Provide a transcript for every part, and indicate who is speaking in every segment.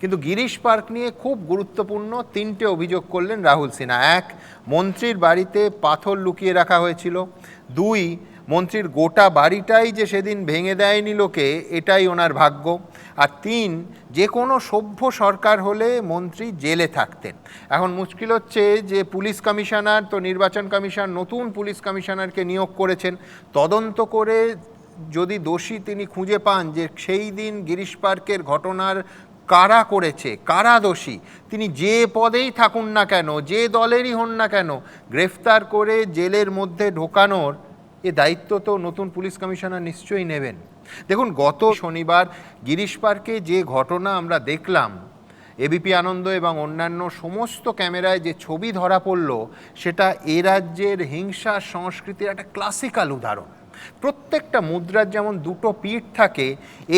Speaker 1: কিন্তু গিরিশ পার্ক নিয়ে খুব গুরুত্বপূর্ণ তিনটে অভিযোগ করলেন রাহুল সিনহা। এক, মন্ত্রীর বাড়িতে পাথর লুকিয়ে রাখা হয়েছিল। দুই, মন্ত্রীর গোটা বাড়িটাই যে সেদিন ভেঙে দেয়নি লোকে, এটাই ওনার ভাগ্য। আর তিন, যে কোনো সভ্য সরকার হলে মন্ত্রী জেলে থাকতেন। এখন মুশকিল হচ্ছে যে পুলিশ কমিশনার তো নির্বাচন কমিশন নতুন পুলিশ কমিশনারকে নিয়োগ করেছেন, তদন্ত করে যদি দোষী তিনি খুঁজে পান যে সেই দিন গিরিশ পার্কের ঘটনার কারা করেছে, কারা দোষী, তিনি যে পদেই থাকুন না কেন, যে দলেরই হন না কেন, গ্রেফতার করে জেলের মধ্যে ঢোকানোর এ দায়িত্ব তো নতুন পুলিশ কমিশনার নিশ্চয়ই নেবেন। দেখুন, গত শনিবার গিরিশ পার্কে যে ঘটনা আমরা দেখলাম, এবিপি আনন্দ এবং অন্যান্য সমস্ত ক্যামেরায় যে ছবি ধরা পড়ল, সেটা এ রাজ্যের হিংসা সংস্কৃতির একটা ক্লাসিক্যাল উদাহরণ। প্রত্যেকটা মুদ্রার যেমন দুটো পিঠ থাকে,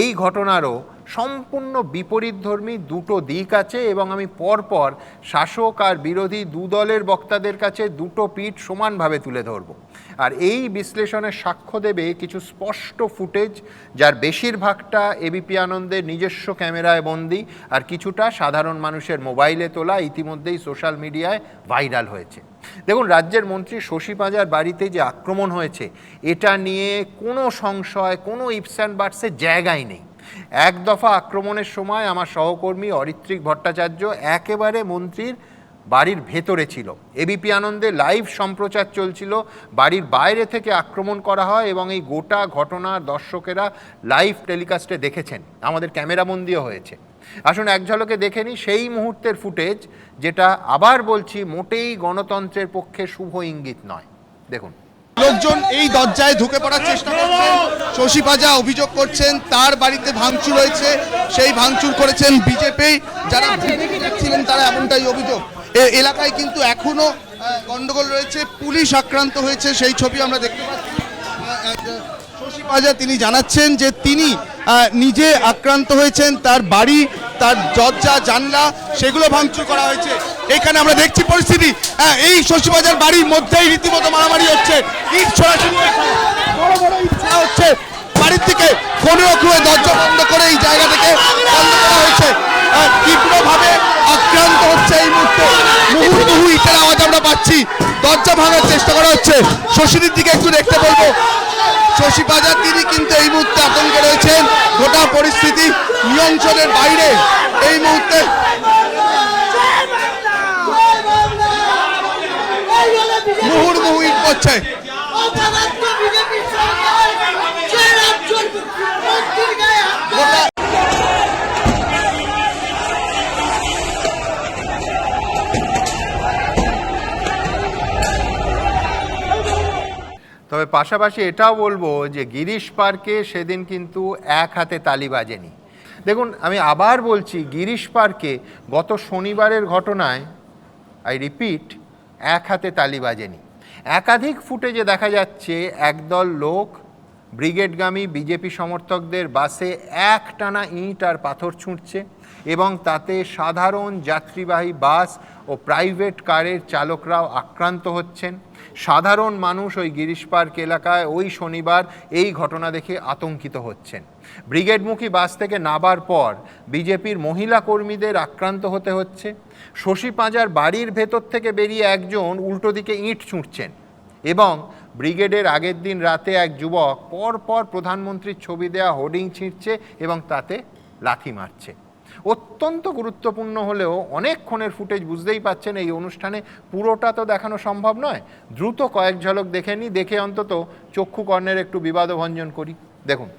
Speaker 1: এই ঘটনারও সম্পূর্ণ বিপরীতধর্মী দুটো দিক আছে এবং আমি পরপর শাসক আর বিরোধী দু দলের বক্তাদের কাছে দুটো পিঠ সমানভাবে তুলে ধরব। আর এই বিশ্লেষণের সাক্ষ্য দেবে কিছু স্পষ্ট ফুটেজ, যার বেশিরভাগটা এবিপি আনন্দের নিজস্ব ক্যামেরায় বন্দি আর কিছুটা সাধারণ মানুষের মোবাইলে তোলা, ইতিমধ্যেই সোশ্যাল মিডিয়ায় ভাইরাল হয়েছে। দেখুন, রাজ্যের মন্ত্রী শশী পাঁজার বাড়িতে যে আক্রমণ হয়েছে, এটা নিয়ে কোনো সংশয়, কোনো ইফস অ্যান্ড বাটসের জায়গাই নেই। এক দফা আক্রমণের সময় আমার সহকর্মী অরিত্রিক ভট্টাচার্য একেবারে মন্ত্রীর বাড়ির ভেতরে ছিল। এবিপি আনন্দে লাইভ সম্প্রচার চলছিল, বাড়ির বাইরে থেকে আক্রমণ করা হয় এবং এই গোটা ঘটনা দর্শকেরা লাইভ টেলিকাস্টে দেখেছেন, আমাদের ক্যামেরাবন্দিও হয়েছে। আসুন এক ঝলকে দেখে নিই সেই মুহূর্তের ফুটেজ, যেটা আবার বলছি মোটেই গণতন্ত্রের পক্ষে শুভ ইঙ্গিত নয়। দেখুন,
Speaker 2: লোকজন এই দরজায় ঢুকে পড়ার চেষ্টা করছেন। শশী পাঁজা অভিযোগ করছেন তার বাড়িতে ভাঙচুর হয়েছে, সেই ভাঙচুর করেছেন বিজেপি, যারা ছিলেন তারা এমনটাই অভিযোগ। এলাকায় কিন্তু এখনো গন্ডগোল রয়েছে, পুলিশ আক্রান্ত হয়েছে, সেই ছবি আমরা দেখতে পাচ্ছি। শশী পাঁজা তিনি জানাচ্ছেন যে তিনি নিজে আক্রান্ত হয়েছেন, তার বাড়ি, তার দরজা জানলা সেগুলো ভাঙচুর করা হয়েছে। এখানে আমরা দেখছি পরিস্থিতি, এই শশী পাঁজার বাড়ির মধ্যেই রীতিমতো মারামারি হচ্ছে, ইট ছোড়াছুড়ি বড় বড় ইট ছোড়া হচ্ছে বাড়ির থেকে, কোনো রকমে দরজা বন্ধ করে এই জায়গা থেকে বন্ধ করা হয়েছে। তীব্রভাবে আক্রান্ত হচ্ছে এই মুহূর্তে, মুহুর্মুহু ইটের আওয়াজ আমরা পাচ্ছি, দরজা ভাঙার চেষ্টা করা হচ্ছে। শশীর দিকে একটু দেখতে বলবো, শশী পাঁজা তিনি কিন্তু এই মুহূর্তে আতঙ্কে রয়েছেন, গোটা পরিস্থিতি নিয়ন্ত্রণের বাইরে এই মুহূর্তে। মুহুর্মুহু ইট পড়ছে।
Speaker 1: তবে পাশাপাশি এটাও বলবো যে গিরিশ পার্কে সেদিন কিন্তু এক হাতে তালি বাজেনি। দেখুন, আমি আবার বলছি, গিরিশ পার্কে গত শনিবারের ঘটনায়, আই রিপিট, এক হাতে তালি বাজেনি। একাধিক ফুটেজে দেখা যাচ্ছে একদল লোক ব্রিগেডগামী বিজেপি সমর্থকদের বাসে একটানা ইট আর পাথর ছুঁড়ছে এবং তাতে সাধারণ যাত্রীবাহী বাস ও প্রাইভেট কারের চালকরাও আক্রান্ত হচ্ছেন। সাধারণ মানুষ ওই গিরিশ পার্ক এলাকায় ওই শনিবার এই ঘটনা দেখে আতঙ্কিত হচ্ছেন। ব্রিগেডমুখী বাস থেকে নামার পর বিজেপির মহিলা কর্মীদের আক্রান্ত হতে হচ্ছে। শশী পাঁজার বাড়ির ভেতর থেকে বেরিয়ে একজন উল্টো দিকে ইট ছুঁড়ছেন এবং ব্রিগেডের আগের দিন রাতে এক যুবক পরপর প্রধানমন্ত্রীর ছবি দেওয়া হোর্ডিং ছিঁড়ছে এবং তাতে লাথি মারছে। অত্যন্ত গুরুত্বপূর্ণ হলেও অনেকক্ষণের ফুটেজ, বুঝতেই পাচ্ছেন এই অনুষ্ঠানে পুরোটা তো দেখানো সম্ভব নয়। দ্রুত কয়েক ঝলক দেখে নিই, দেখে অন্তত চক্ষু কর্ণের একটু বিবাদভঞ্জন করি। দেখুন,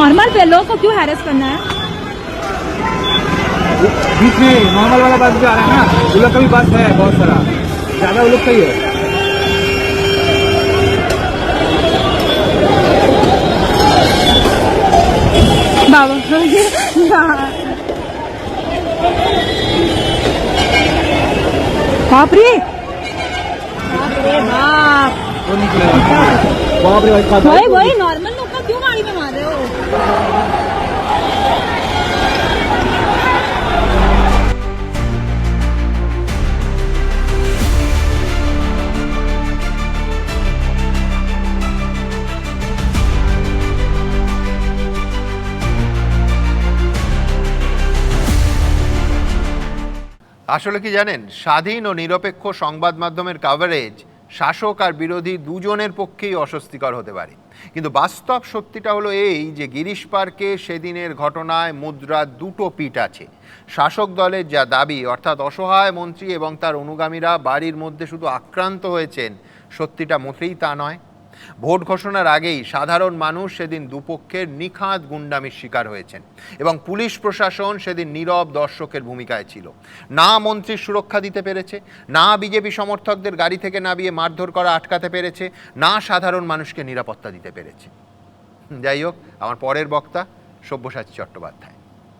Speaker 3: नॉर्मल पे लोगों को क्यों हैरेस करना है?
Speaker 4: बीच में नॉर्मल वाला बस जो आ रहा है ना, वो लोग का भी बस है बहुत सारा, ज्यादा वो लोग का ही है।
Speaker 3: बाबा बाप रे,
Speaker 4: बाप रे,
Speaker 3: वही नॉर्मल लोग का क्यों गाड़ी में मार रहे हो?
Speaker 1: আসলে কি জানেন, স্বাধীন ও নিরপেক্ষ সংবাদ মাধ্যমের কাভারেজ শাসক আর বিরোধী দুজনের পক্ষেই অস্বস্তিকর হতে পারে, কিন্তু বাস্তব সত্যিটা হলো এই যে গিরিশ পার্কে সেদিনের ঘটনায় মুদ্রার দুটো পিঠ আছে। শাসক দলের যা দাবি, অর্থাৎ অসহায় মন্ত্রী এবং তার অনুগামীরা বাড়ির মধ্যে শুধু আক্রান্ত হয়েছেন, সত্যিটা মোটেই তা নয়। ভোট ঘোষণার আগেই সাধারণ মানুষ সেদিন দুপক্ষের নিখাদ গুন্ডামির শিকার হয়েছেন এবং পুলিশ প্রশাসন সেদিন নীরব দর্শকের ভূমিকায় ছিল। না মন্ত্রীর সুরক্ষা দিতে পেরেছে, না বিজেপি সমর্থকদের গাড়ি থেকে নামিয়ে মারধর করা আটকাতে পেরেছে, না সাধারণ মানুষকে নিরাপত্তা দিতে পেরেছে। যাই হোক, আমার পরের বক্তা সব্যসাচী চট্টোপাধ্যায়।